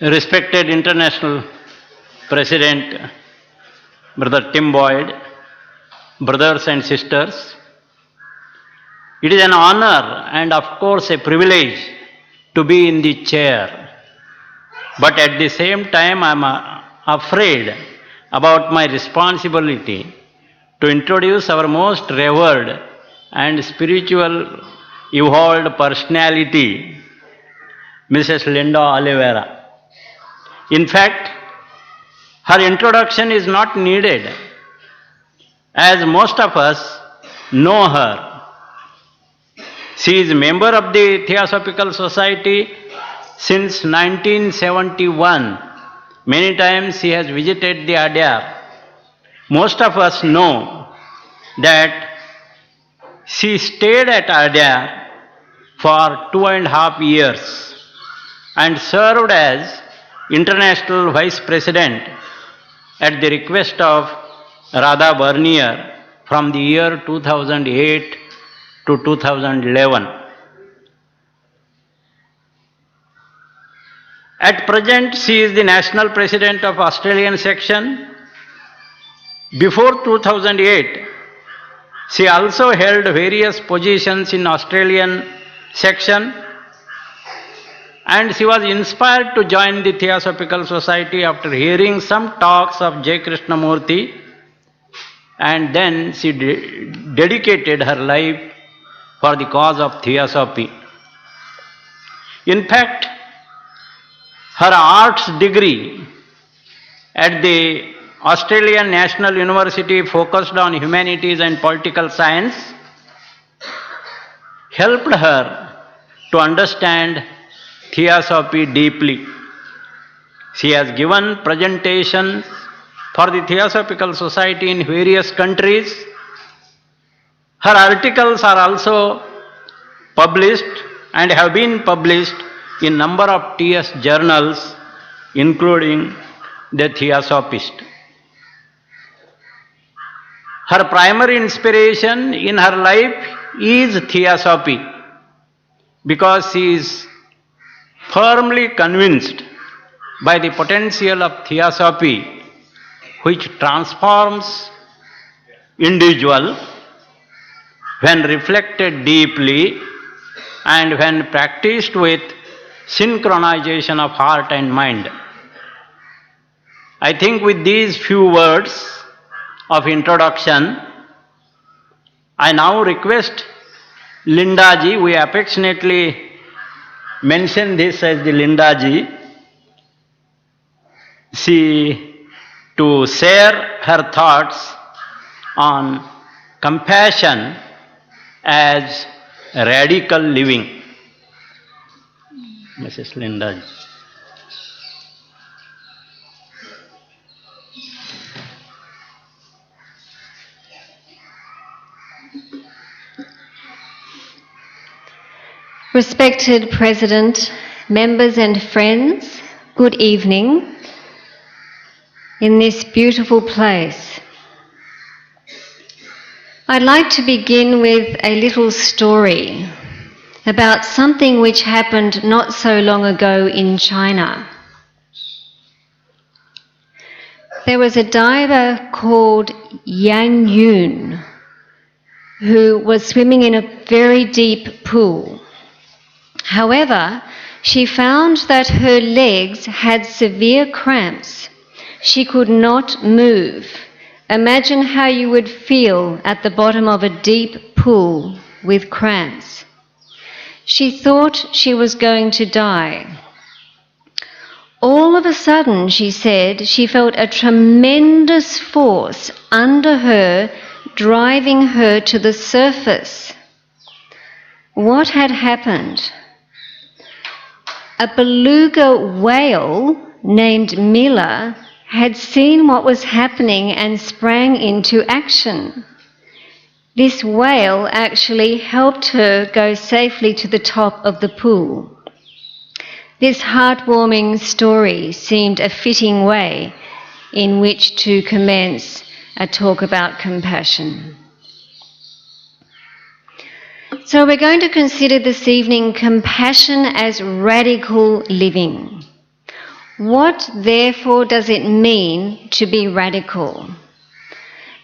Respected International President, Brother Tim Boyd, brothers and sisters, it is an honor and of course a privilege to be in the chair. But at the same time, I am afraid about my responsibility to introduce our most revered and spiritual evolved personality, Mrs. Linda Oliveira. In fact, her introduction is not needed, as most of us know her. She is a member of the Theosophical Society since 1971. Many times she has visited the Adyar. Most of us know that she stayed at Adyar for 2.5 years and served as International Vice President at the request of Radha Bernier from the year 2008 to 2011. At present, she is the National President of Australian Section. Before 2008, she also held various positions in Australian Section, and she was inspired to join the Theosophical Society after hearing some talks of J. Krishnamurti, and then she dedicated her life for the cause of Theosophy. In fact, her arts degree at the Australian National University focused on humanities and political science helped her to understand Theosophy deeply. She has given presentations for the Theosophical Society in various countries. Her articles are also published and have been published in number of TS journals, including The Theosophist. Her primary inspiration in her life is Theosophy, because she is firmly convinced by the potential of Theosophy, which transforms individual when reflected deeply and when practiced with synchronization of heart and mind. I think with these few words of introduction, I now request Linda ji, we affectionately mention this as the Linda ji, she to share her thoughts on compassion as radical living. Mrs. Linda ji. Respected President, members and friends, good evening in this beautiful place. I'd like to begin with a little story about something which happened not so long ago in China. There was a diver called Yang Yun who was swimming in a very deep pool. However, she found that her legs had severe cramps. She could not move. Imagine how you would feel at the bottom of a deep pool with cramps. She thought she was going to die. All of a sudden, she said, she felt a tremendous force under her, driving her to the surface. What had happened? A beluga whale named Mila had seen what was happening and sprang into action. This whale actually helped her go safely to the top of the pool. This heartwarming story seemed a fitting way in which to commence a talk about compassion. So we're going to consider this evening compassion as radical living. What, therefore, does it mean to be radical?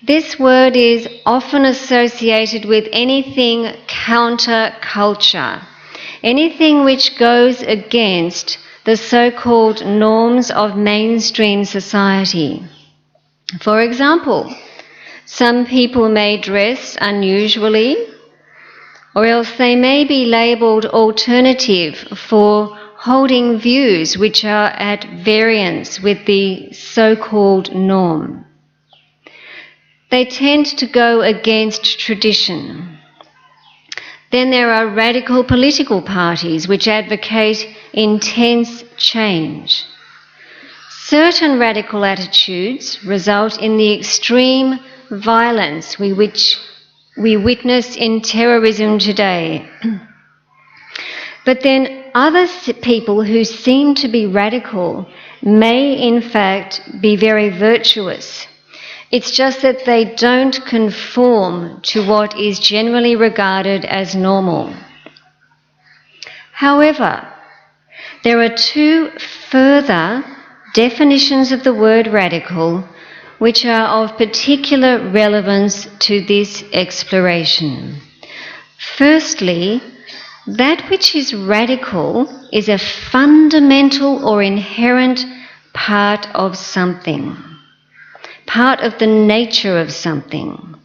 This word is often associated with anything counter-culture, anything which goes against the so-called norms of mainstream society. For example, some people may dress unusually, or else they may be labelled alternative for holding views which are at variance with the so-called norm. They tend to go against tradition. Then there are radical political parties which advocate intense change. Certain radical attitudes result in the extreme violence which we witness in terrorism today. But then other people who seem to be radical may in fact be very virtuous. It's just that they don't conform to what is generally regarded as normal. However, there are two further definitions of the word radical which are of particular relevance to this exploration. Firstly, that which is radical is a fundamental or inherent part of something, part of the nature of something.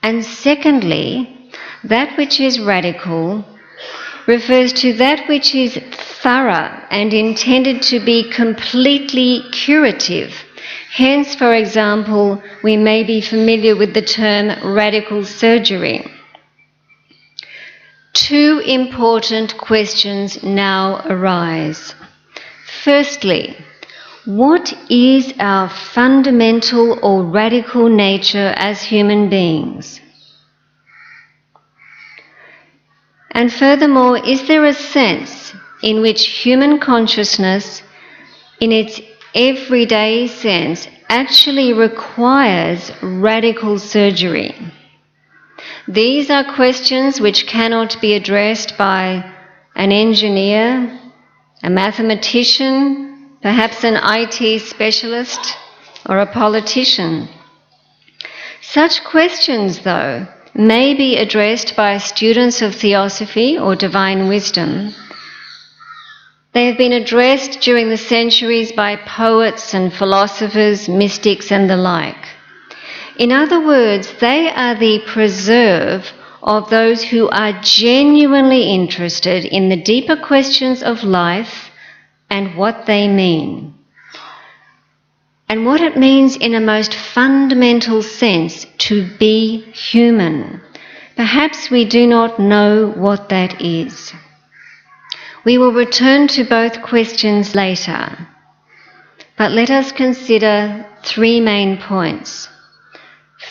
And secondly, that which is radical refers to that which is thorough and intended to be completely curative. Hence, for example, we may be familiar with the term radical surgery. Two important questions now arise. Firstly, what is our fundamental or radical nature as human beings? And furthermore, is there a sense in which human consciousness, in its everyday sense, actually requires radical surgery? These are questions which cannot be addressed by an engineer, a mathematician, perhaps an IT specialist, or a politician. Such questions, though, may be addressed by students of Theosophy or Divine Wisdom. They have been addressed during the centuries by poets and philosophers, mystics and the like. In other words, they are the preserve of those who are genuinely interested in the deeper questions of life and what they mean. And what it means in a most fundamental sense to be human. Perhaps we do not know what that is. We will return to both questions later, but let us consider three main points.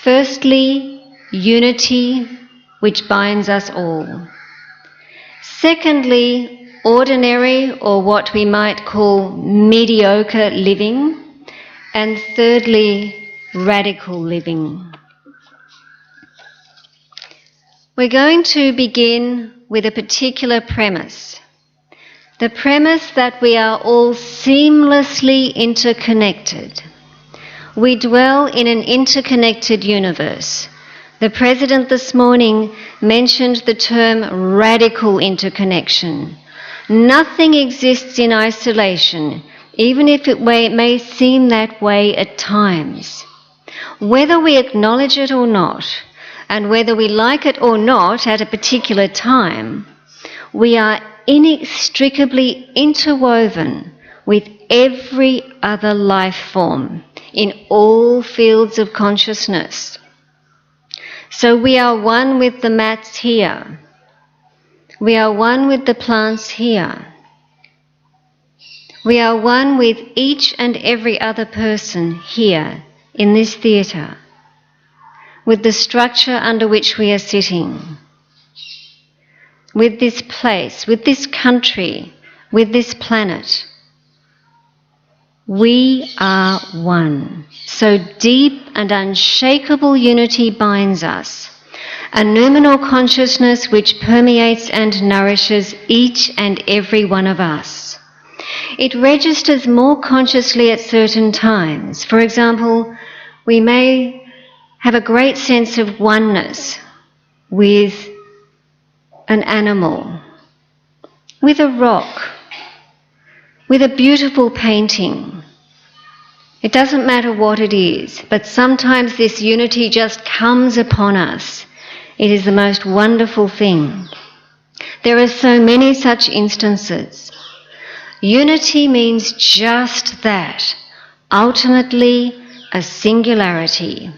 Firstly, unity, which binds us all. Secondly, ordinary, or what we might call mediocre living. And thirdly, radical living. We're going to begin with a particular premise. The premise that we are all seamlessly interconnected. We dwell in an interconnected universe. The President this morning mentioned the term radical interconnection. Nothing exists in isolation, even if it may seem that way at times. Whether we acknowledge it or not, and whether we like it or not at a particular time, we are inextricably interwoven with every other life form in all fields of consciousness. So we are one with the mats here. We are one with the plants here. We are one with each and every other person here in this theatre, with the structure under which we are sitting, with this place, with this country, with this planet. We are one. So deep and unshakable unity binds us, a noumenal consciousness which permeates and nourishes each and every one of us. It registers more consciously at certain times. For example, we may have a great sense of oneness with an animal, with a rock, with a beautiful painting. It doesn't matter what it is, but sometimes this unity just comes upon us. It is the most wonderful thing. There are so many such instances. Unity means just that, ultimately a singularity.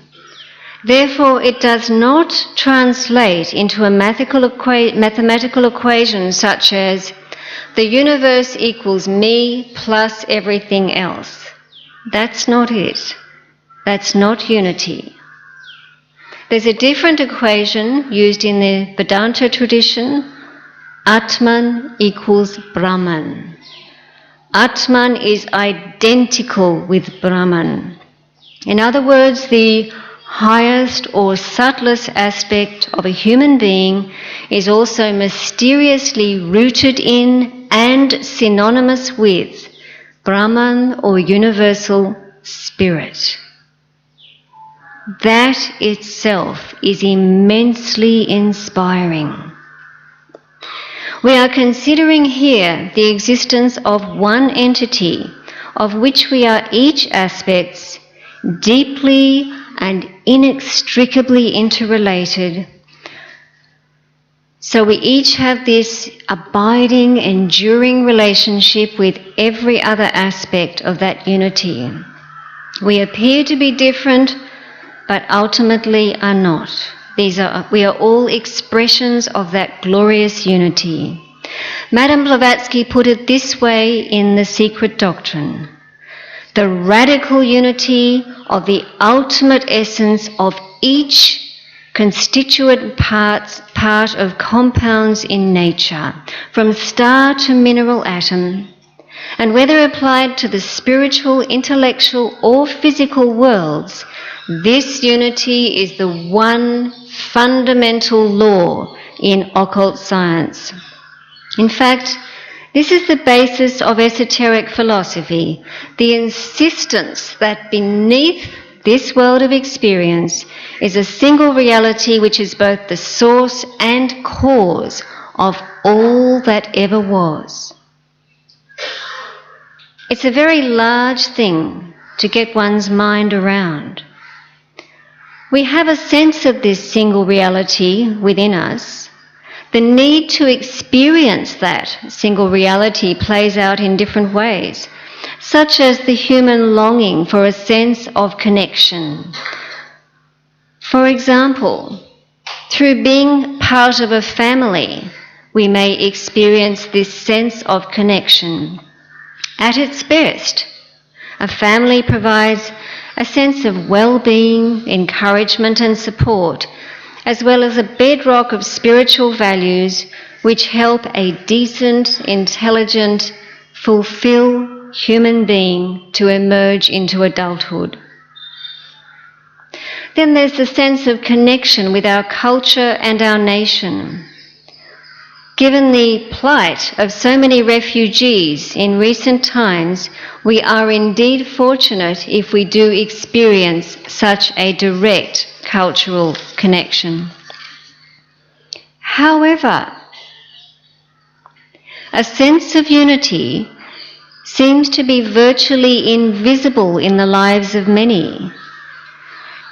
Therefore, it does not translate into a mathematical equation such as the universe equals me plus everything else. That's not it. That's not unity. There's a different equation used in the Vedanta tradition. Atman equals Brahman. Atman is identical with Brahman. In other words, the highest or subtlest aspect of a human being is also mysteriously rooted in and synonymous with Brahman or universal spirit. That itself is immensely inspiring. We are considering here the existence of one entity of which we are each aspects, deeply and inextricably interrelated. So we each have this abiding, enduring relationship with every other aspect of that unity. We appear to be different, but ultimately are not. We are all expressions of that glorious unity. Madame Blavatsky put it this way in The Secret Doctrine: the radical unity of the ultimate essence of each constituent part of compounds in nature, from star to mineral atom, and whether applied to the spiritual, intellectual, or physical worlds, this unity is the one fundamental law in occult science. In fact, this is the basis of esoteric philosophy, the insistence that beneath this world of experience is a single reality which is both the source and cause of all that ever was. It's a very large thing to get one's mind around. We have a sense of this single reality within us. The need to experience that single reality plays out in different ways, such as the human longing for a sense of connection. For example, through being part of a family, we may experience this sense of connection. At its best, a family provides a sense of well-being, encouragement and support, as well as a bedrock of spiritual values which help a decent, intelligent, fulfilled human being to emerge into adulthood. Then there's the sense of connection with our culture and our nation. Given the plight of so many refugees in recent times, we are indeed fortunate if we do experience such a direct cultural connection. However, a sense of unity seems to be virtually invisible in the lives of many.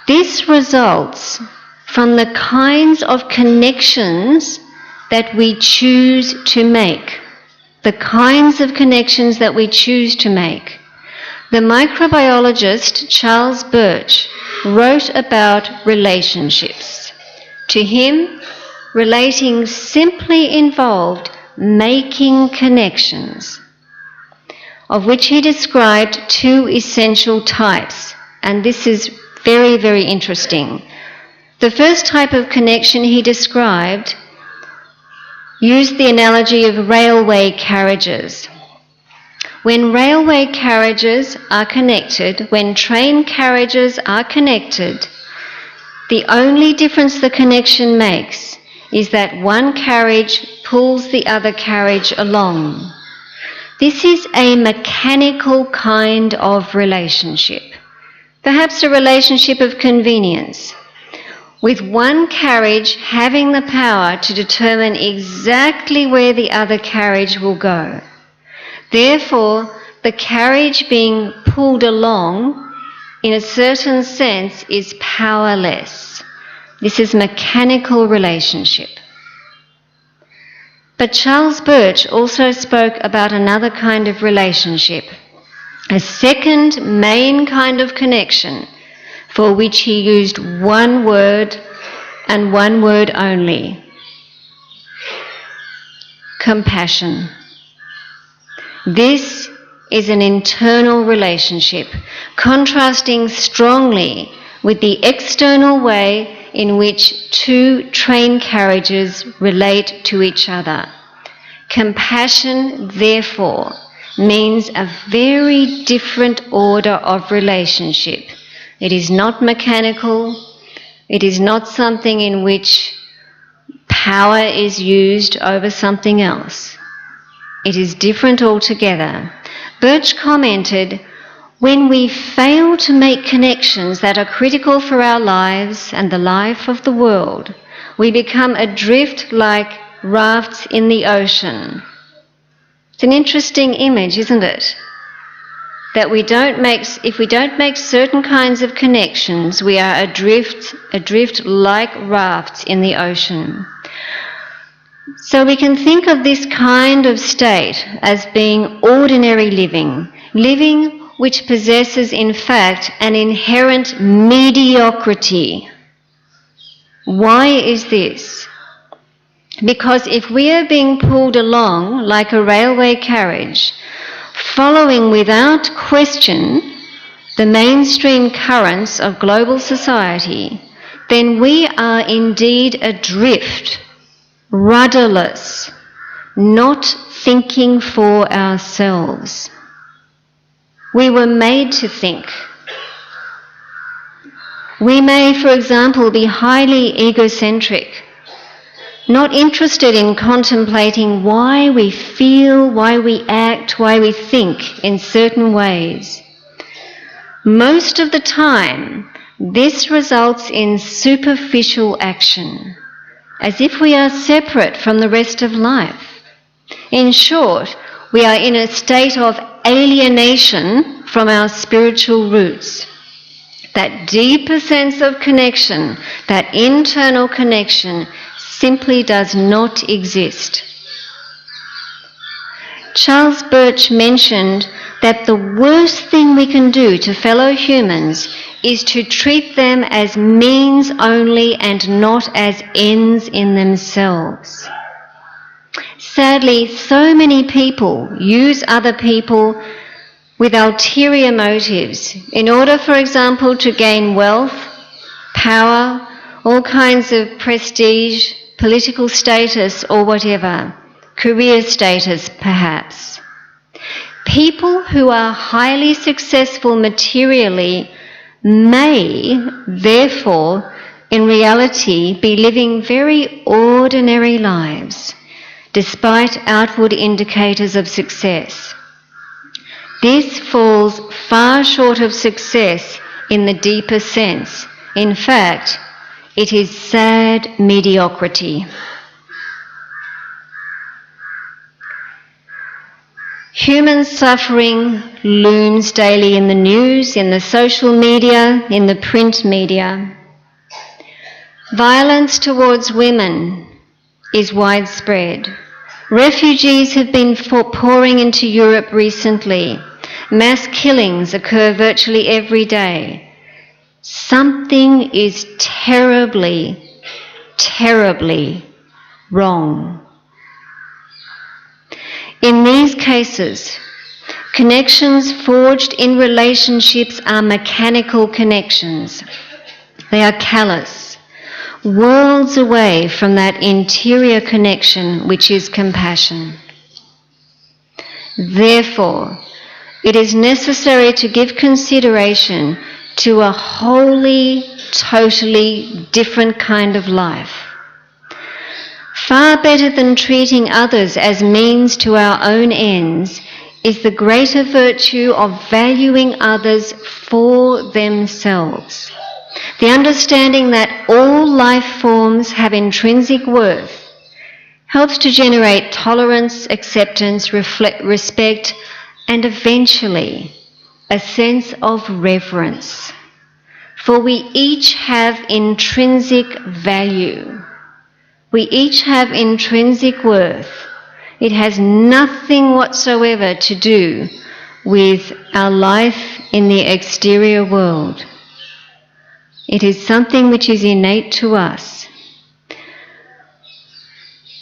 This results from the kinds of connections that we choose to make. The kinds of connections that we choose to make. The microbiologist Charles Birch wrote about relationships. To him, relating simply involved making connections, of which he described two essential types, and this is very, very interesting. The first type of connection he described used the analogy of railway carriages. When railway carriages are connected, when train carriages are connected, the only difference the connection makes is that one carriage pulls the other carriage along. This is a mechanical kind of relationship, perhaps a relationship of convenience, with one carriage having the power to determine exactly where the other carriage will go. Therefore, the carriage being pulled along, in a certain sense, is powerless. This is mechanical relationship. But Charles Birch also spoke about another kind of relationship, a second main kind of connection, for which he used one word and one word only: compassion. This is an internal relationship, contrasting strongly with the external way in which two train carriages relate to each other. Compassion, therefore, means a very different order of relationship. It is not mechanical. It is not something in which power is used over something else. It is different altogether. Birch commented, "When we fail to make connections that are critical for our lives and the life of the world, we become adrift like rafts in the ocean." It's an interesting image, isn't it? That if we don't make certain kinds of connections, we are adrift like rafts in the ocean. So we can think of this kind of state as being ordinary living, living which possesses in fact an inherent mediocrity. Why is this? Because if we are being pulled along like a railway carriage, following without question the mainstream currents of global society, then we are indeed adrift, rudderless, not thinking for ourselves. We were made to think. We may, for example, be highly egocentric, not interested in contemplating why we feel, why we act, why we think in certain ways. Most of the time, this results in superficial action, as if we are separate from the rest of life. In short, we are in a state of alienation from our spiritual roots. That deeper sense of connection, that internal connection, simply does not exist. Charles Birch mentioned that the worst thing we can do to fellow humans is to treat them as means only and not as ends in themselves. Sadly, so many people use other people with ulterior motives in order, for example, to gain wealth, power, all kinds of prestige, political status or whatever, career status perhaps. People who are highly successful materially may, therefore, in reality be living very ordinary lives, despite outward indicators of success. This falls far short of success in the deeper sense. In fact, it is sad mediocrity. Human suffering looms daily in the news, in the social media, in the print media. Violence towards women is widespread. Refugees have been pouring into Europe recently. Mass killings occur virtually every day. Something is terribly, terribly wrong. In these cases, connections forged in relationships are mechanical connections. They are callous, worlds away from that interior connection which is compassion. Therefore, it is necessary to give consideration to a wholly, totally different kind of life. Far better than treating others as means to our own ends is the greater virtue of valuing others for themselves. The understanding that all life forms have intrinsic worth helps to generate tolerance, acceptance, respect, and eventually a sense of reverence. For we each have intrinsic value. We each have intrinsic worth. It has nothing whatsoever to do with our life in the exterior world. It is something which is innate to us.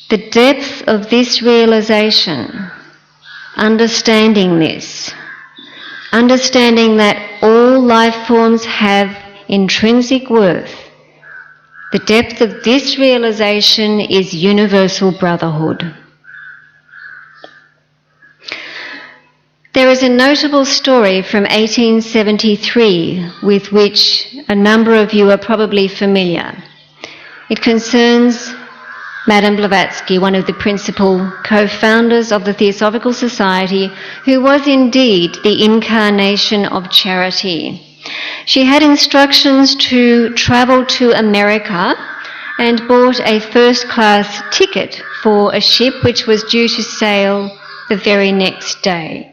The depth of this realization, understanding this, understanding that all life forms have intrinsic worth, the depth of this realization is universal brotherhood. There is a notable story from 1873 with which a number of you are probably familiar. It concerns Madame Blavatsky, one of the principal co-founders of the Theosophical Society, who was indeed the incarnation of charity. She had instructions to travel to America and bought a first-class ticket for a ship which was due to sail the very next day.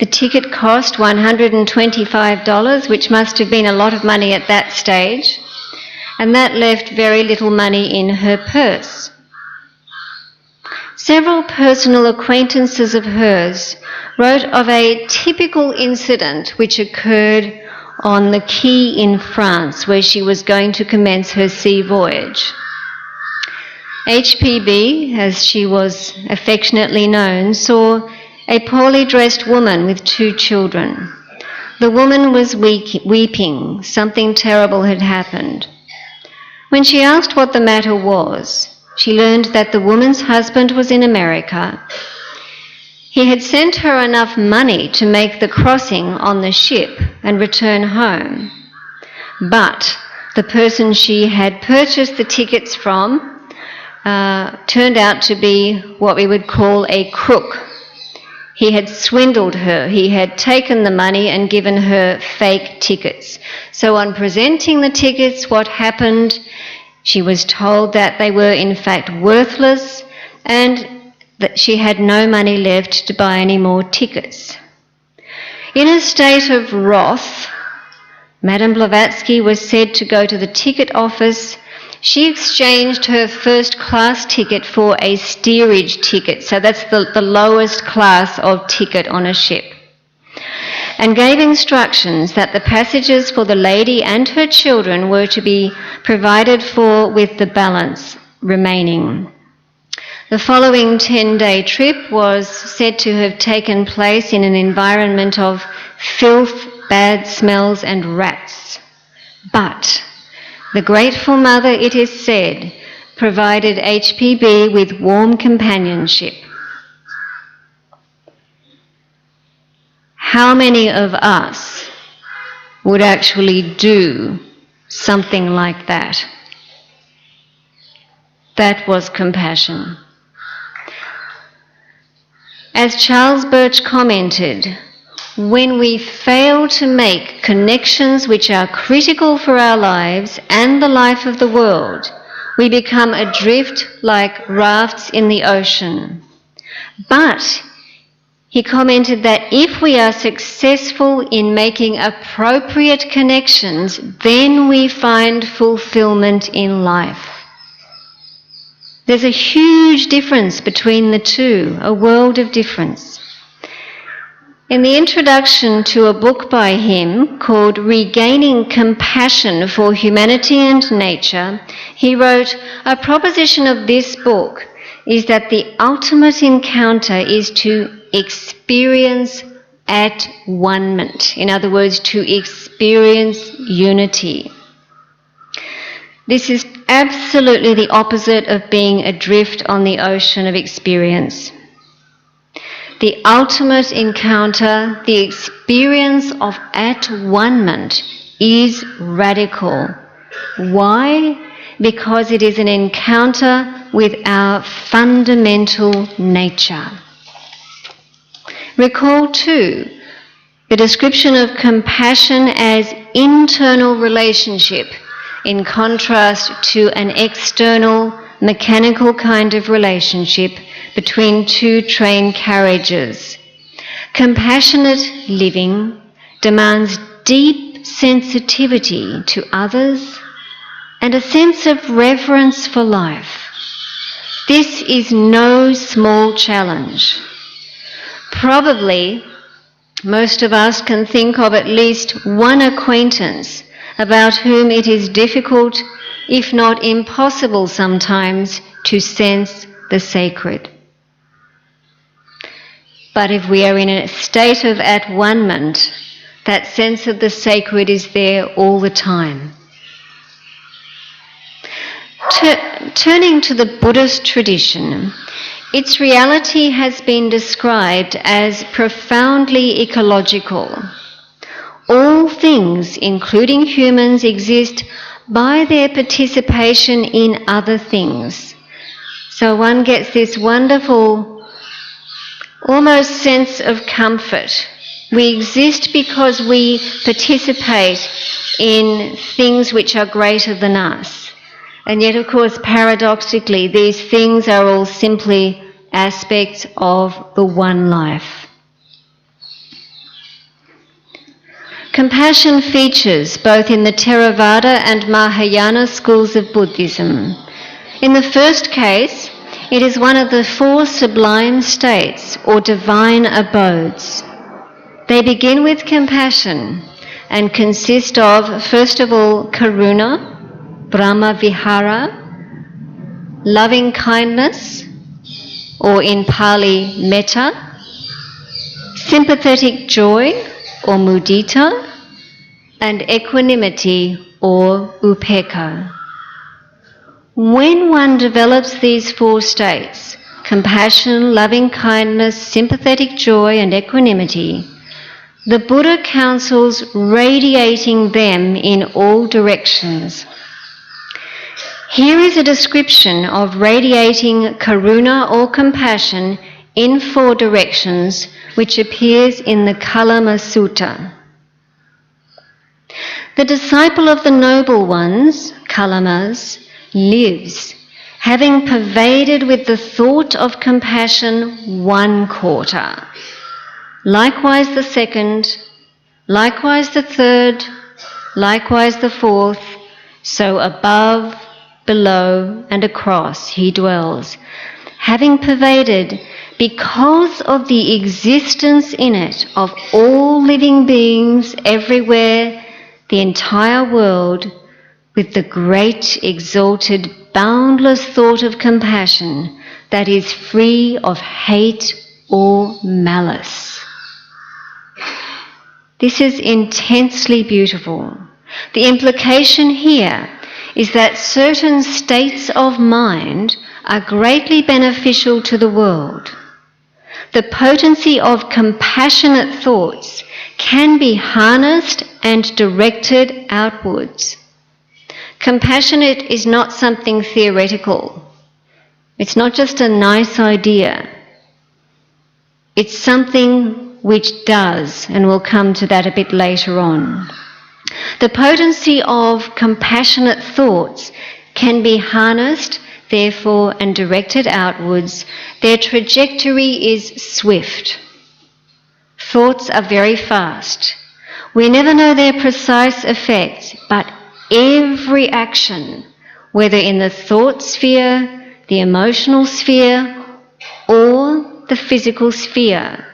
The ticket cost $125, which must have been a lot of money at that stage, and that left very little money in her purse. Several personal acquaintances of hers wrote of a typical incident which occurred on the quay in France where she was going to commence her sea voyage. HPB, as she was affectionately known, saw a poorly dressed woman with 2 children. The woman was weeping. Something terrible had happened. When she asked what the matter was, she learned that the woman's husband was in America. He had sent her enough money to make the crossing on the ship and return home. But the person she had purchased the tickets from turned out to be what we would call a crook. He had swindled her. He had taken the money and given her fake tickets. So on presenting the tickets, what happened? She was told that they were in fact worthless and that she had no money left to buy any more tickets. In a state of wrath, Madame Blavatsky was said to go to the ticket office. She exchanged her first-class ticket for a steerage ticket, so that's the lowest class of ticket on a ship, and gave instructions that the passages for the lady and her children were to be provided for with the balance remaining. The following 10-day trip was said to have taken place in an environment of filth, bad smells, and rats. But the grateful mother, it is said, provided HPB with warm companionship. How many of us would actually do something like that? That was compassion. As Charles Birch commented, when we fail to make connections which are critical for our lives and the life of the world, we become adrift like rafts in the ocean. But he commented that if we are successful in making appropriate connections, then we find fulfillment in life. There's a huge difference between the two, a world of difference. In the introduction to a book by him called Regaining Compassion for Humanity and Nature, he wrote, "A proposition of this book is that the ultimate encounter is to experience at one-ment. In other words, to experience unity. This is absolutely the opposite of being adrift on the ocean of experience. The ultimate encounter, the experience of at one-ment, is radical. Why? Because it is an encounter with our fundamental nature. Recall too the description of compassion as internal relationship in contrast to an external, mechanical kind of relationship between two train carriages. Compassionate living demands deep sensitivity to others and a sense of reverence for life. This is no small challenge. Probably most of us can think of at least one acquaintance about whom it is difficult, if not impossible sometimes, to sense the sacred. But if we are in a state of at-one-ment, that sense of the sacred is there all the time. Turning to the Buddhist tradition, its reality has been described as profoundly ecological. All things, including humans, exist by their participation in other things. So one gets this wonderful, almost sense of comfort. We exist because we participate in things which are greater than us. And yet, of course, paradoxically, these things are all simply aspects of the one life. Compassion features both in the Theravada and Mahayana schools of Buddhism. In the first case, it is one of the four sublime states or divine abodes. They begin with compassion and consist of, first of all, karuna, Brahma Vihara, loving kindness, or in Pali, metta, sympathetic joy, or mudita, and equanimity, or upekkha. When one develops these four states, compassion, loving kindness, sympathetic joy, and equanimity, the Buddha counsels radiating them in all directions. Here is a description of radiating karuna or compassion in four directions, which appears in the Kalama Sutta. The disciple of the noble ones, Kalamas, lives, having pervaded with the thought of compassion 1 quarter. Likewise the second, likewise the third, likewise the fourth, so above, below, and across he dwells, having pervaded, because of the existence in it of all living beings everywhere, the entire world, with the great, exalted, boundless thought of compassion that is free of hate or malice. This is intensely beautiful. The implication here is that certain states of mind are greatly beneficial to the world. The potency of compassionate thoughts can be harnessed and directed outwards. Compassionate is not something theoretical. It's not just a nice idea. It's something which does, and we'll come to that a bit later on. The potency of compassionate thoughts can be harnessed, therefore, and directed outwards. Their trajectory is swift. Thoughts are very fast. We never know their precise effects, but every action, whether in the thought sphere, the emotional sphere, or the physical sphere,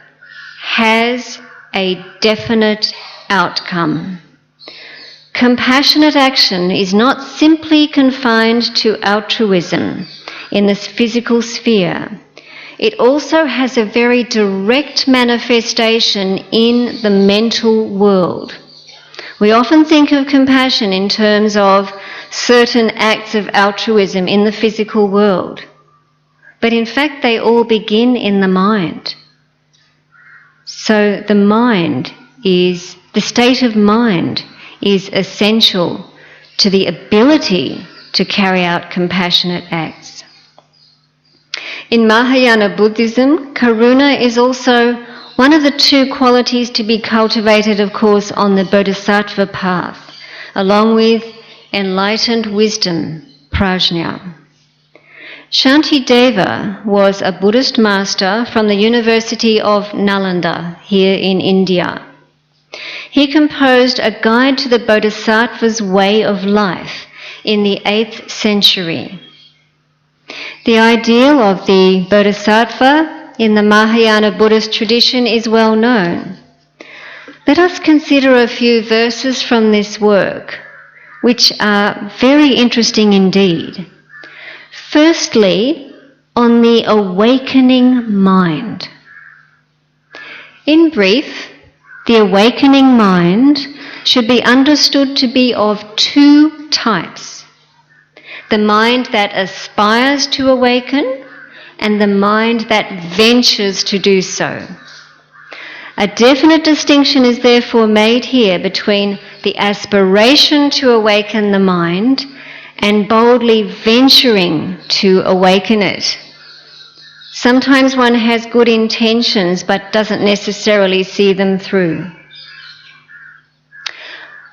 has a definite outcome. Compassionate action is not simply confined to altruism in this physical sphere. It also has a very direct manifestation in the mental world. We often think of compassion in terms of certain acts of altruism in the physical world. But in fact, they all begin in the mind. So the state of mind is essential to the ability to carry out compassionate acts. In Mahayana Buddhism, karuna is also One of the two qualities to be cultivated, of course, on the Bodhisattva path, along with enlightened wisdom, prajna. Shantideva was a Buddhist master from the University of Nalanda here in India. He composed a guide to the Bodhisattva's way of life in the 8th century. The ideal of the Bodhisattva in the Mahayana Buddhist tradition is well known. Let us consider a few verses from this work, which are very interesting indeed. Firstly, on the awakening mind. In brief, the awakening mind should be understood to be of two types: the mind that aspires to awaken and the mind that ventures to do so. A definite distinction is therefore made here between the aspiration to awaken the mind and boldly venturing to awaken it. Sometimes one has good intentions but doesn't necessarily see them through.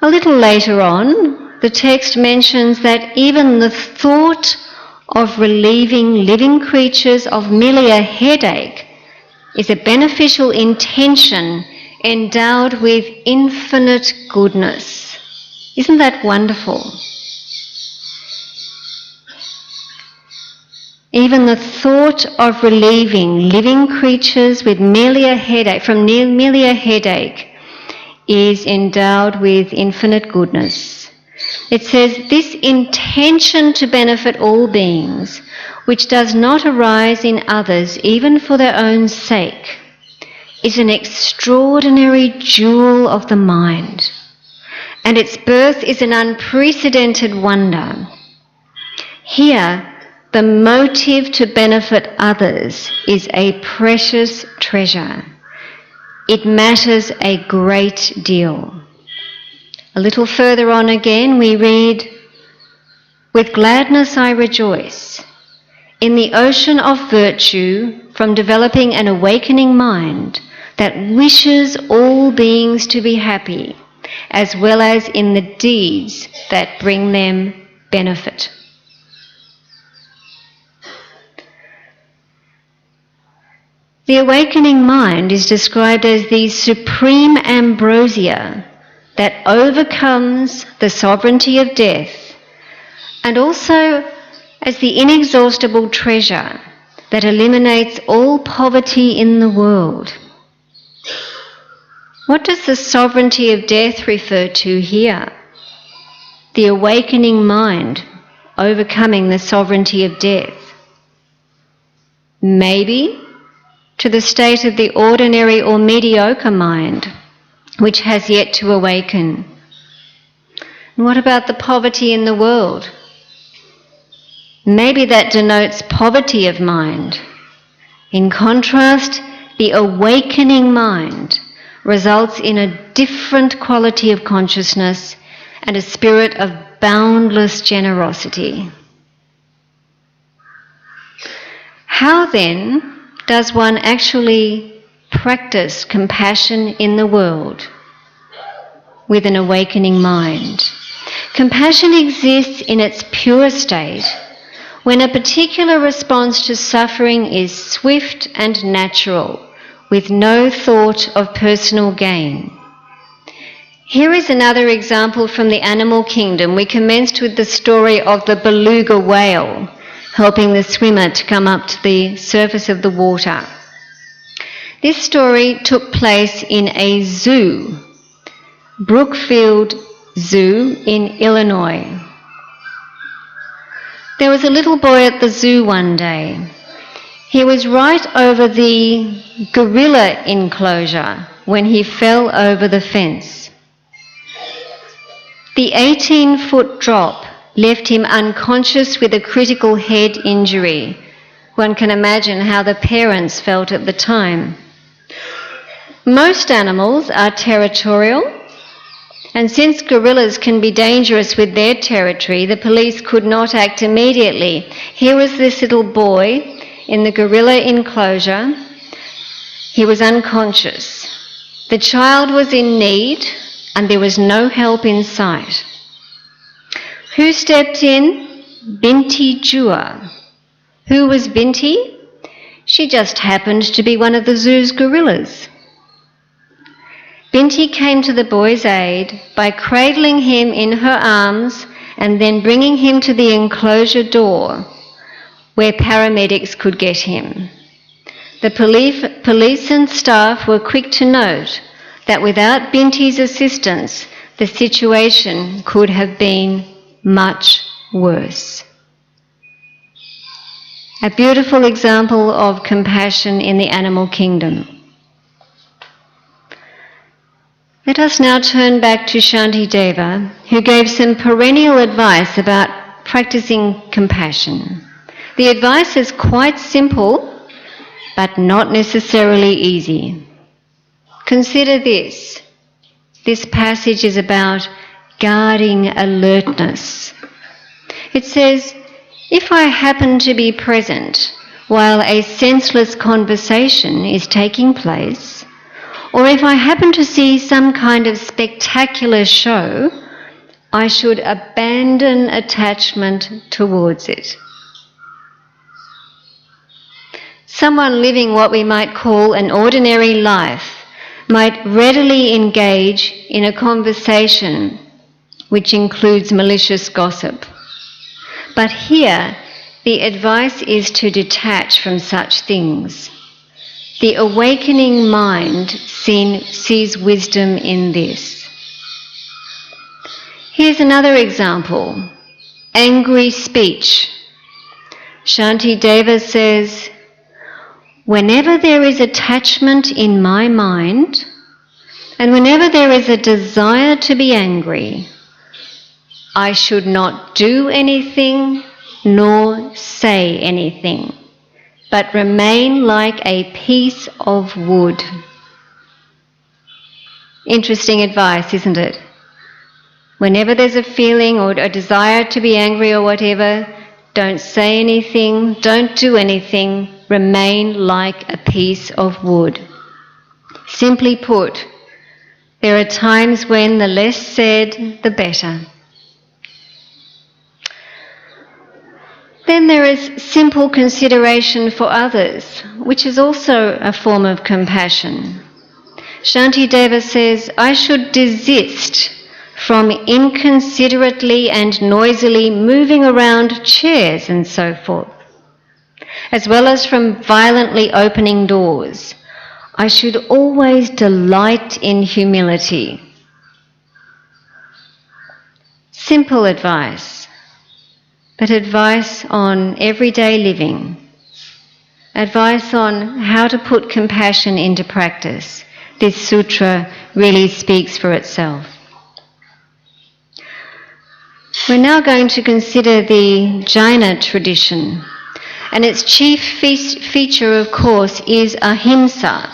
A little later on, the text mentions that even the thought of relieving living creatures of merely a headache is a beneficial intention endowed with infinite goodness. Isn't that wonderful? Even the thought of relieving living creatures with merely a headache, from merely a headache, is endowed with infinite goodness. It says, this intention to benefit all beings, which does not arise in others even for their own sake, is an extraordinary jewel of the mind, and its birth is an unprecedented wonder. Here, the motive to benefit others is a precious treasure. It matters a great deal. A little further on again we read, with gladness I rejoice in the ocean of virtue from developing an awakening mind that wishes all beings to be happy, as well as in the deeds that bring them benefit. The awakening mind is described as the supreme ambrosia that overcomes the sovereignty of death, and also as the inexhaustible treasure that eliminates all poverty in the world. What does the sovereignty of death refer to here? The awakening mind overcoming the sovereignty of death. Maybe to the state of the ordinary or mediocre mind, which has yet to awaken. And what about the poverty in the world? Maybe that denotes poverty of mind. In contrast, the awakening mind results in a different quality of consciousness and a spirit of boundless generosity. How then does one actually practice compassion in the world with an awakening mind? Compassion exists in its pure state when a particular response to suffering is swift and natural, with no thought of personal gain. Here is another example from the animal kingdom. We commenced with the story of the beluga whale helping the swimmer to come up to the surface of the water. This story took place in a zoo, Brookfield Zoo in Illinois. There was a little boy at the zoo one day. He was right over the gorilla enclosure when he fell over the fence. The 18-foot drop left him unconscious with a critical head injury. One can imagine how the parents felt at the time. Most animals are territorial, and since gorillas can be dangerous with their territory, the police could not act immediately. Here was this little boy in the gorilla enclosure, He was unconscious. The child was in need and there was no help in sight. Who stepped in? Binti Jua. Who was Binti? She just happened to be one of the zoo's gorillas. Binti came to the boy's aid by cradling him in her arms and then bringing him to the enclosure door where paramedics could get him. The police and staff were quick to note that without Binti's assistance, the situation could have been much worse. A beautiful example of compassion in the animal kingdom. Let us now turn back to Shantideva, who gave some perennial advice about practicing compassion. The advice is quite simple, but not necessarily easy. Consider this. This passage is about guarding alertness. It says, if I happen to be present while a senseless conversation is taking place, or if I happen to see some kind of spectacular show, I should abandon attachment towards it. Someone living what we might call an ordinary life might readily engage in a conversation which includes malicious gossip. But here, the advice is to detach from such things. The awakening mind sees wisdom in this. Here's another example. Angry speech. Shantideva says, whenever there is attachment in my mind, and whenever there is a desire to be angry, I should not do anything nor say anything, but remain like a piece of wood. Interesting advice, isn't it? Whenever there's a feeling or a desire to be angry or whatever, don't say anything, don't do anything, remain like a piece of wood. Simply put, there are times when the less said, the better. Then there is simple consideration for others, which is also a form of compassion. Shantideva says, I should desist from inconsiderately and noisily moving around chairs and so forth, as well as from violently opening doors. I should always delight in humility. Simple advice, but advice on everyday living. Advice on how to put compassion into practice. This sutra really speaks for itself. We're now going to consider the Jaina tradition, and its chief feature, of course, is ahimsa,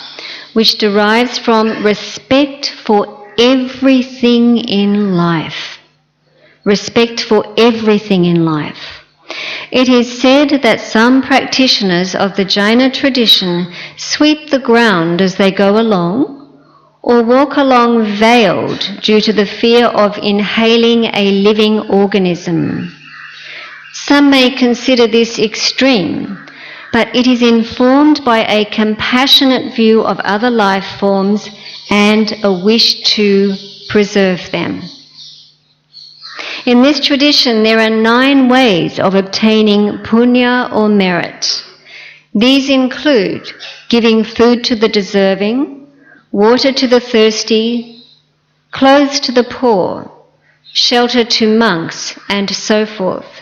which derives from respect for everything in life. Respect for everything in life. It is said that some practitioners of the Jaina tradition sweep the ground as they go along, or walk along veiled due to the fear of inhaling a living organism. Some may consider this extreme, but it is informed by a compassionate view of other life forms and a wish to preserve them. In this tradition, there are 9 ways of obtaining punya or merit. These include giving food to the deserving, water to the thirsty, clothes to the poor, shelter to monks, and so forth.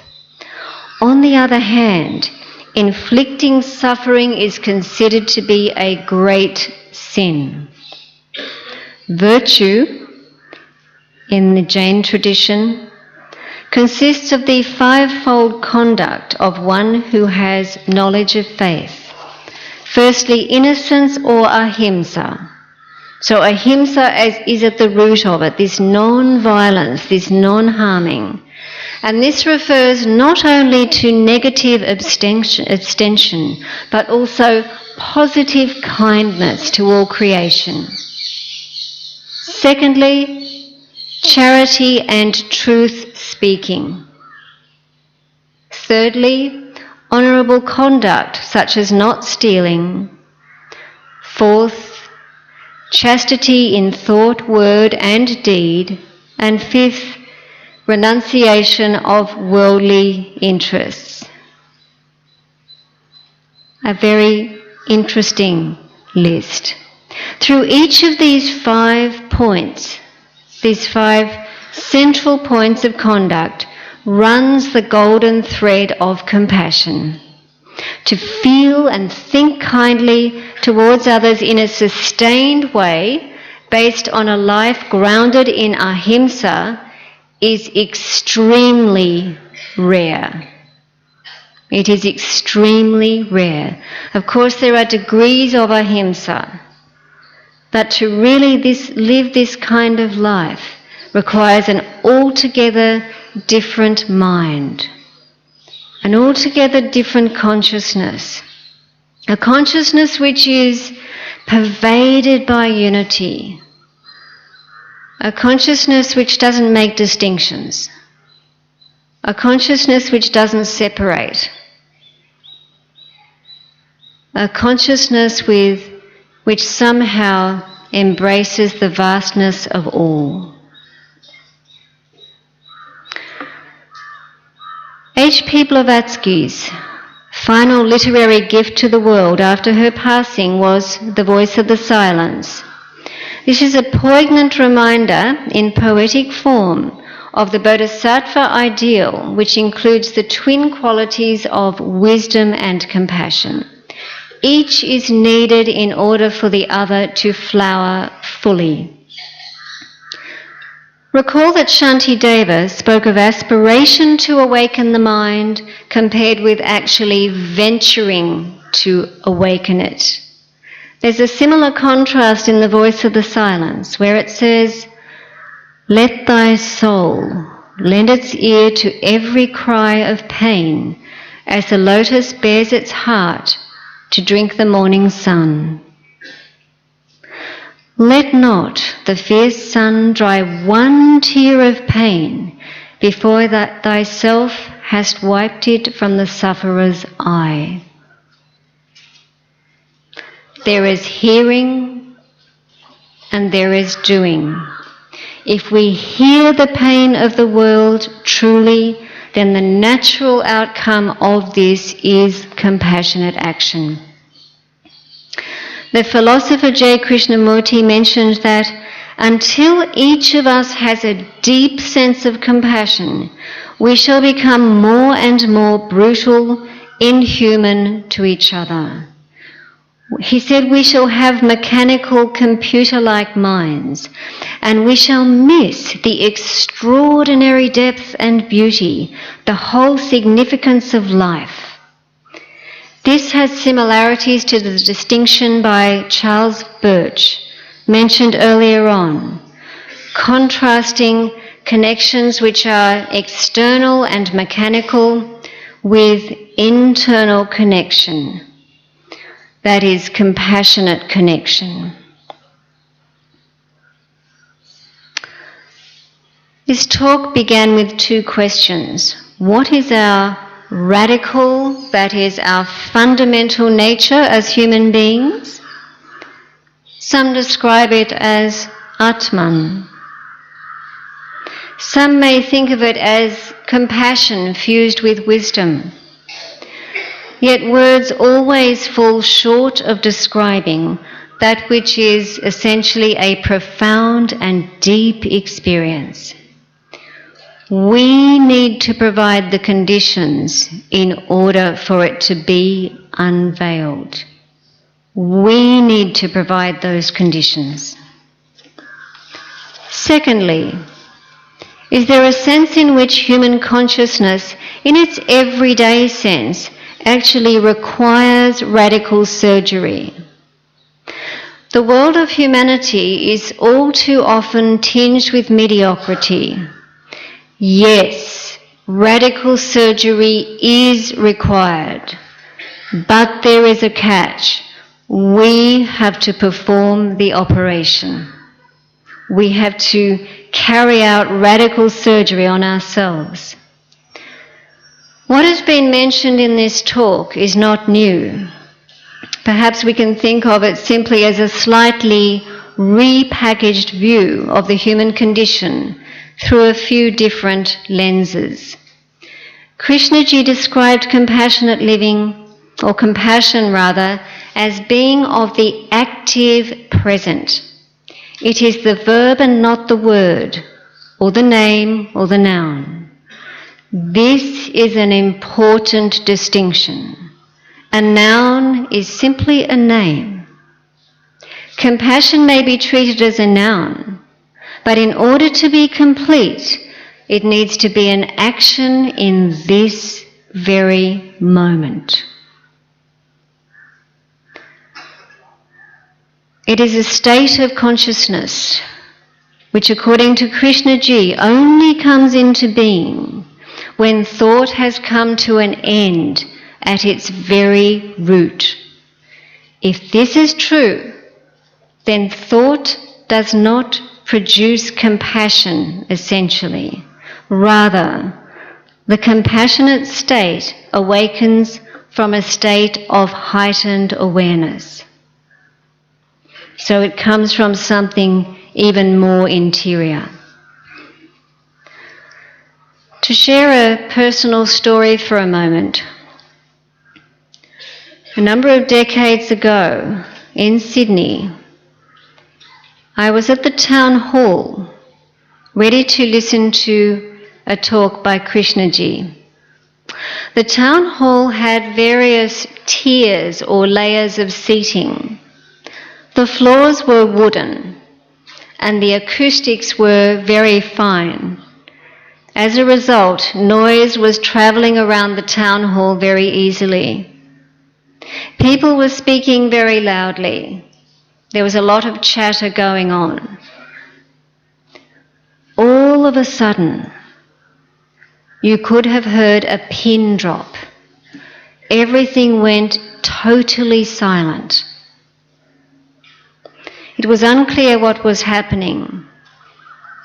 On the other hand, inflicting suffering is considered to be a great sin. Virtue, in the Jain tradition, consists of the 5-fold conduct of one who has knowledge of faith. Firstly, innocence or ahimsa. So ahimsa is at the root of it, this non-violence, this non-harming. And this refers not only to negative abstention, but also positive kindness to all creation. Secondly, charity and truth speaking. Thirdly, honourable conduct such as not stealing. Fourth, chastity in thought, word and deed. And fifth, renunciation of worldly interests. A very interesting list. Through each of these 5 points, these 5 central points of conduct, runs the golden thread of compassion. To feel and think kindly towards others in a sustained way, based on a life grounded in ahimsa, is extremely rare. It is extremely rare. Of course, there are degrees of ahimsa, but to really live this kind of life requires an altogether different mind, an altogether different consciousness, a consciousness which is pervaded by unity, a consciousness which doesn't make distinctions, a consciousness which doesn't separate, a consciousness which somehow embraces the vastness of all. H.P. Blavatsky's final literary gift to the world after her passing was The Voice of the Silence. This is a poignant reminder in poetic form of the Bodhisattva ideal, which includes the twin qualities of wisdom and compassion. Each is needed in order for the other to flower fully. Recall that Shantideva spoke of aspiration to awaken the mind compared with actually venturing to awaken it. There's a similar contrast in The Voice of the Silence, where it says, "Let thy soul lend its ear to every cry of pain, as the lotus bares its heart to drink the morning sun. Let not the fierce sun dry one tear of pain before that thyself hast wiped it from the sufferer's eye." There is hearing and there is doing. If we hear the pain of the world truly, then the natural outcome of this is compassionate action. The philosopher J. Krishnamurti mentioned that until each of us has a deep sense of compassion, we shall become more and more brutal, inhuman to each other. He said we shall have mechanical, computer-like minds, and we shall miss the extraordinary depth and beauty, the whole significance of life. This has similarities to the distinction by Charles Birch, mentioned earlier on, contrasting connections which are external and mechanical with internal connection, that is, compassionate connection. This talk began with 2 questions. What is our radical, that is, our fundamental nature as human beings? Some describe it as Atman. Some may think of it as compassion fused with wisdom. Yet words always fall short of describing that which is essentially a profound and deep experience. We need to provide the conditions in order for it to be unveiled. We need to provide those conditions. Secondly, is there a sense in which human consciousness, in its everyday sense, actually requires radical surgery? The world of humanity is all too often tinged with mediocrity. Yes, radical surgery is required, but there is a catch. we have to perform the operation. We have to carry out radical surgery on ourselves. What has been mentioned in this talk is not new. Perhaps we can think of it simply as a slightly repackaged view of the human condition through a few different lenses. Krishnaji described compassionate living, or compassion rather, as being of the active present. It is the verb and not the word, or the name or the noun. This is an important distinction. A noun is simply a name. Compassion may be treated as a noun, but in order to be complete, it needs to be an action in this very moment. It is a state of consciousness which, according to Krishnaji, only comes into being when thought has come to an end at its very root. If this is true, then thought does not produce compassion, essentially. Rather, the compassionate state awakens from a state of heightened awareness. So it comes from something even more interior. To share a personal story for a moment, a number of decades ago in Sydney, I was at the town hall ready to listen to a talk by Krishnaji. The town hall had various tiers or layers of seating. The floors were wooden and the acoustics were very fine. As a result, noise was travelling around the town hall very easily. People were speaking very loudly. There was a lot of chatter going on. All of a sudden, you could have heard a pin drop. Everything went totally silent. It was unclear what was happening,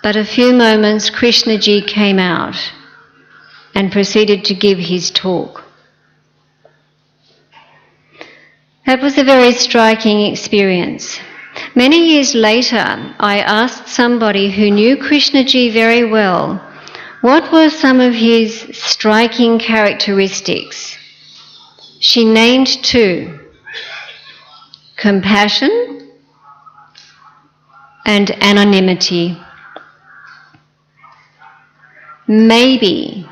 but a few moments Krishnaji came out and proceeded to give his talk. That was a very striking experience. Many years later, I asked somebody who knew Krishnaji very well, what were some of his striking characteristics? She named two: compassion and anonymity. Maybe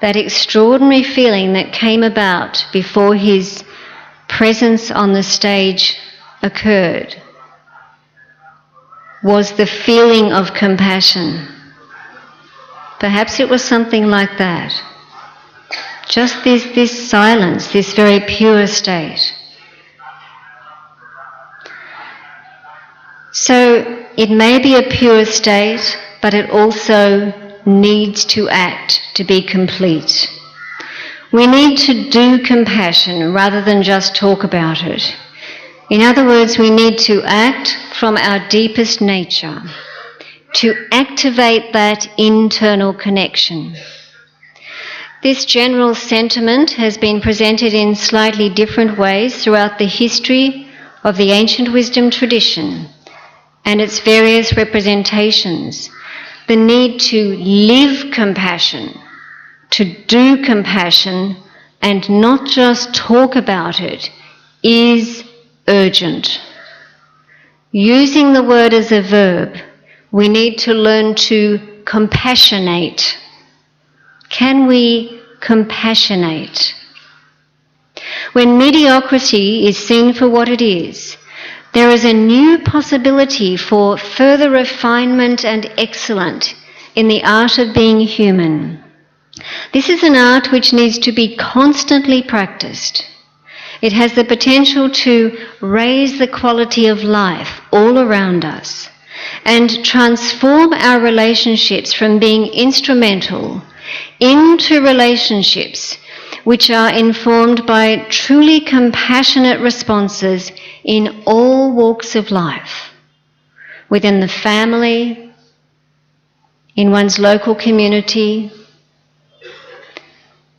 that extraordinary feeling that came about before his presence on the stage occurred was the feeling of compassion. Perhaps it was something like that. Just this silence, this very pure state. So it may be a pure state, but it also needs to act to be complete. We need to do compassion rather than just talk about it. In other words, we need to act from our deepest nature, to activate that internal connection. This general sentiment has been presented in slightly different ways throughout the history of the ancient wisdom tradition and its various representations. The need to live compassion, to do compassion, and not just talk about it, is urgent. Using the word as a verb, we need to learn to compassionate. Can we compassionate? When mediocrity is seen for what it is, there is a new possibility for further refinement and excellence in the art of being human. This is an art which needs to be constantly practiced. It has the potential to raise the quality of life all around us and transform our relationships from being instrumental into relationships which are informed by truly compassionate responses in all walks of life, within the family, in one's local community,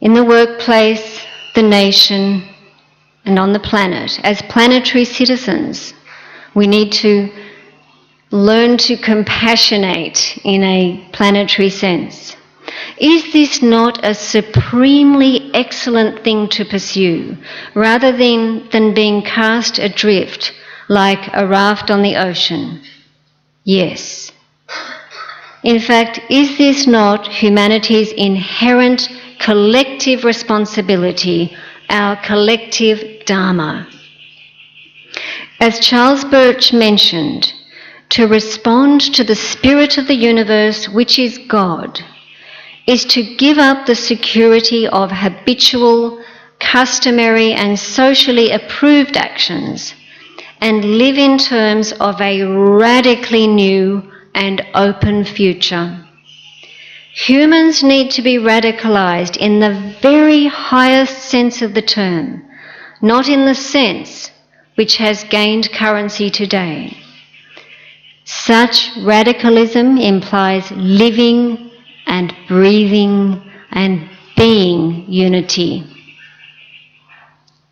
in the workplace, the nation, and on the planet. As planetary citizens, we need to learn to compassionate in a planetary sense. Is this not a supremely excellent thing to pursue, rather than being cast adrift like a raft on the ocean? Yes. In fact, is this not humanity's inherent collective responsibility, our collective dharma? As Charles Birch mentioned, to respond to the spirit of the universe, which is God, is to give up the security of habitual, customary and socially approved actions and live in terms of a radically new and open future. Humans need to be radicalized in the very highest sense of the term, not in the sense which has gained currency today. Such radicalism implies living and breathing and being unity.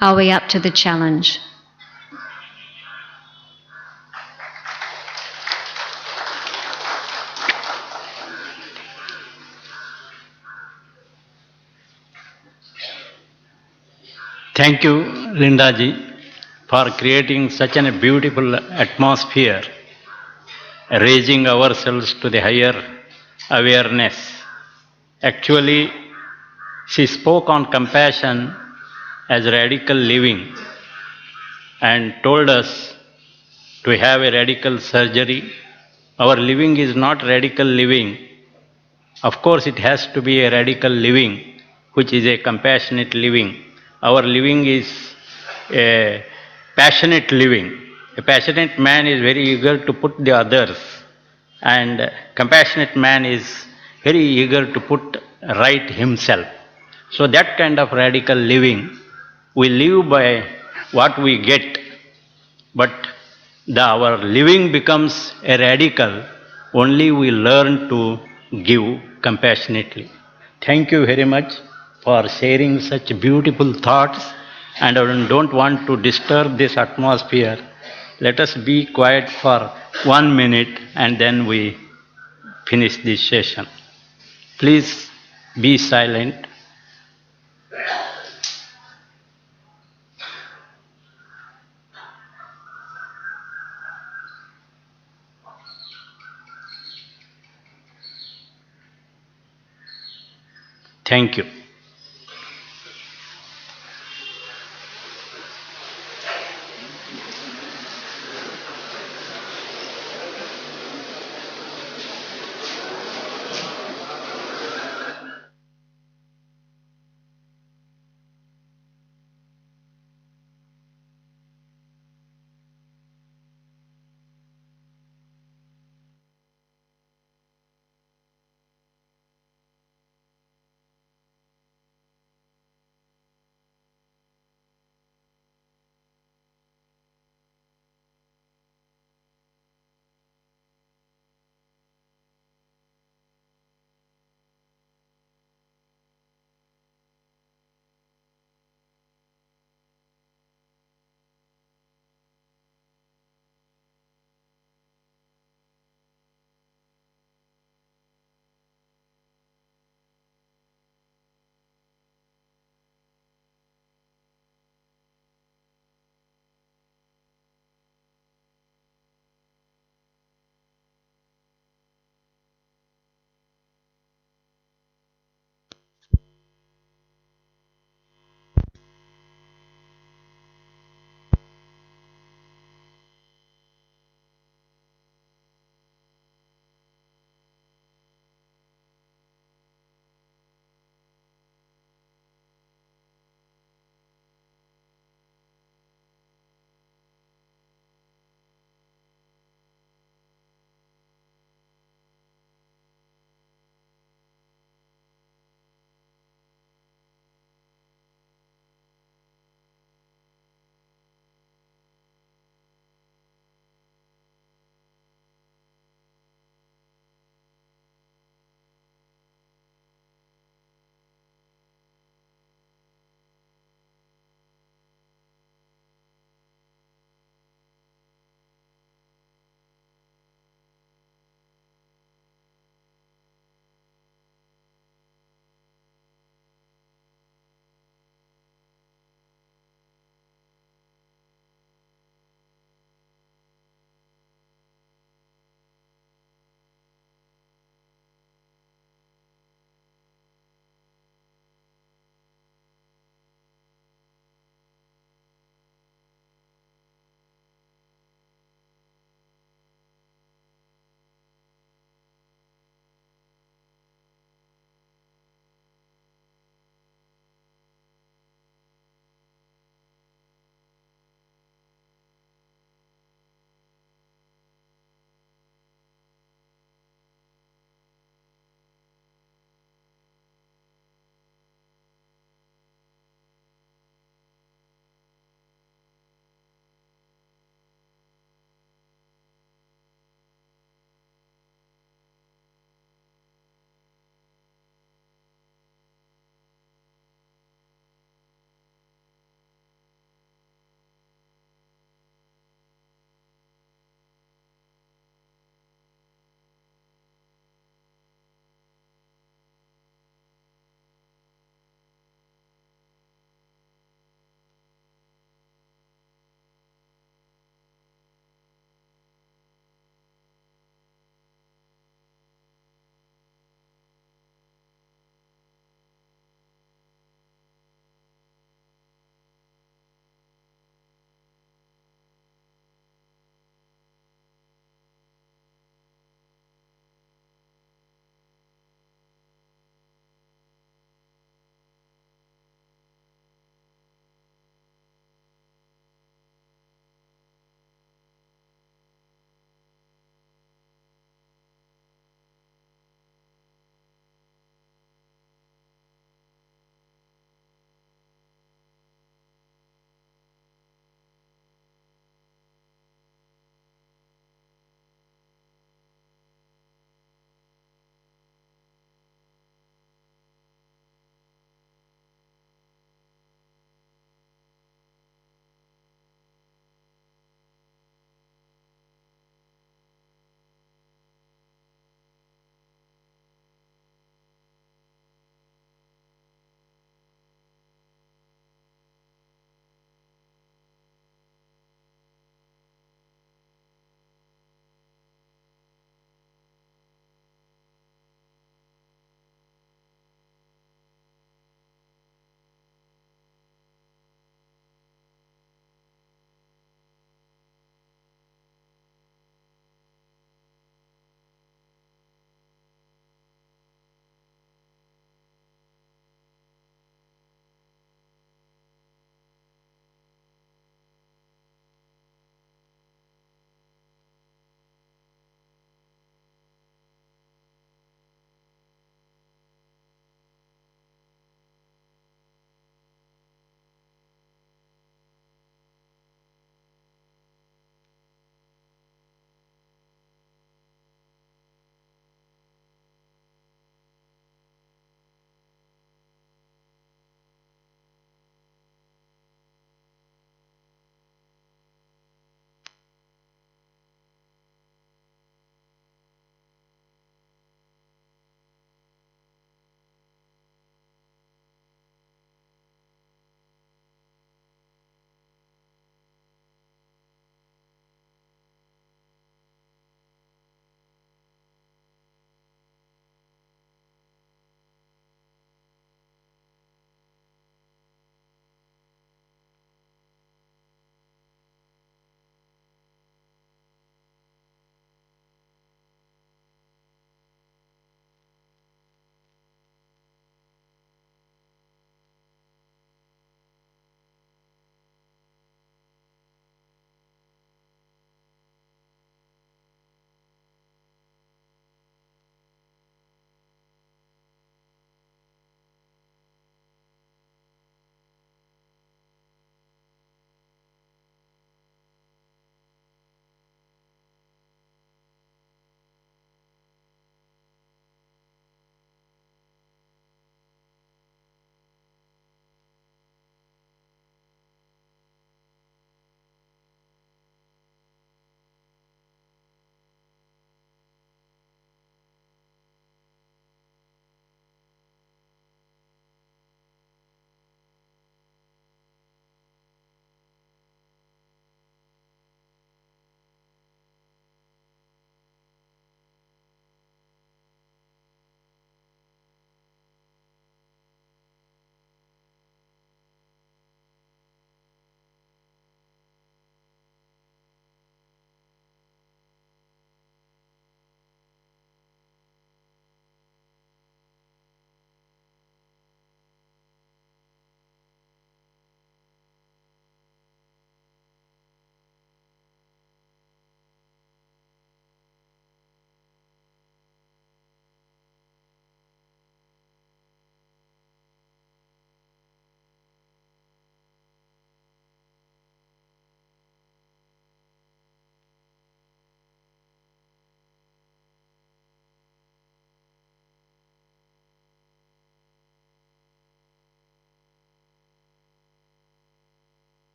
Are we up to the challenge? Thank you, Linda ji, for creating such a beautiful atmosphere, raising ourselves to the higher awareness. Actually, she spoke on compassion as radical living and told us to have a radical surgery. Our living is not radical living. Of course, it has to be a radical living, which is a compassionate living. Our living is a passionate living. A passionate man is very eager to put the others, and a compassionate man is very eager to put right himself. So that kind of radical living, we live by what we get, but our living becomes a radical only we learn to give compassionately. Thank you very much for sharing such beautiful thoughts, and I don't want to disturb this atmosphere. Let us be quiet for 1 minute and then we finish this session. Please be silent. Thank you.